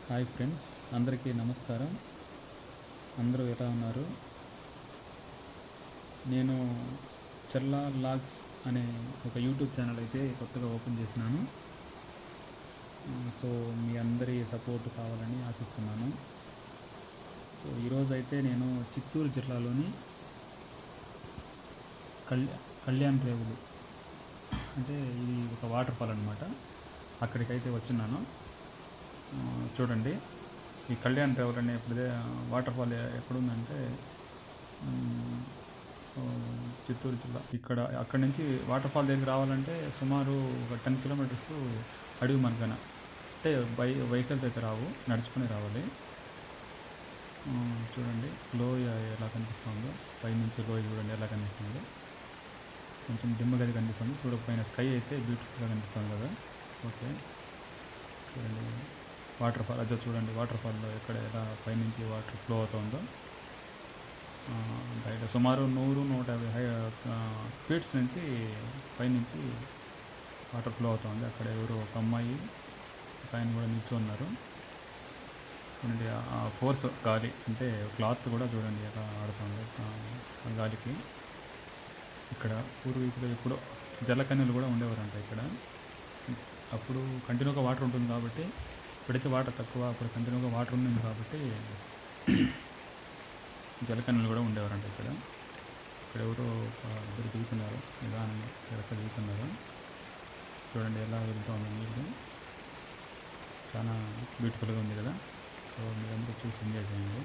Hi friends, అందరికీ నమస్కారం. అందరూ ఎలా ఉన్నారు? నేను చల్లా లాగ్స్ అనే ఒక యూట్యూబ్ ఛానల్ అయితే కొత్తగా ఓపెన్ చేసినాను. సో మీ అందరి సపోర్ట్ కావాలని ఆశిస్తున్నాను. సో ఈరోజు అయితే నేను చిత్తూరు జిల్లాలోని కళ్యాణ్ రేవులు అంటే ఇది ఒక వాటర్ ఫాల్ అనమాట. అక్కడికైతే వచ్చిన్నాను. చూడండి, ఈ కళ్యాణ్ రేవులు అనే వాటర్ ఫాల్ ఎక్కడుందంటే చిత్తూరు జిల్లా. అక్కడి నుంచి వాటర్ ఫాల్ దగ్గరికి రావాలంటే సుమారు ఒక 10 కిలోమీటర్స్ అడవి మార్గాన, అంటే వెహికల్స్ అయితే రావు, నడుచుకుని రావాలి. చూడండి లోయ ఎలా కనిపిస్తుందో, పైనుంచి లోయ చూడండి ఎలా కనిపిస్తుందో. కొంచెం డిమ్మగా కనిపిస్తుంది. పైన స్కై అయితే బ్యూటిఫుల్గా కనిపిస్తుంది కదా. ఓకే, చూడండి వాటర్ ఫాల్ అదే చూడండి. వాటర్ ఫాల్లో ఎలా పైనుంచి వాటర్ ఫ్లో అవుతుందో. బయట సుమారు 100-150 ఫీట్స్ నుంచి పైనుంచి వాటర్ ఫ్లో అవుతుంది. అక్కడ ఎవరు ఒక అమ్మాయి ఒక ఆయన కూడా నిల్చున్నారు. చూడండి ఆ ఫోర్స్ గాలి, అంటే క్లాత్ కూడా చూడండి ఎలా ఆడుతుంది ఆ గాలికి. ఇక్కడ పూర్వీకులు ఎప్పుడో జలకన్యలు కూడా ఉండేవారంట ఇక్కడ. అప్పుడు కంటిన్యూగా వాటర్ ఉంటుంది కాబట్టి, ఇప్పుడైతే వాటర్ తక్కువ, అప్పుడు కంటిన్యూగా వాటర్ ఉంది కాబట్టి జలకన్యలు కూడా ఉండేవారంట ఇక్కడ. ఎవరో ఇద్దరు దిగుతున్నారు, నిదానంగా ఎక్కడ దిగుతున్నారు. చూడండి ఎలా వెళ్తుంది నీళ్ళు, చాలా బ్యూటిఫుల్గా ఉంది కదా. సో మీరందరూ చూసి ఎంజాయ్ చేయండి.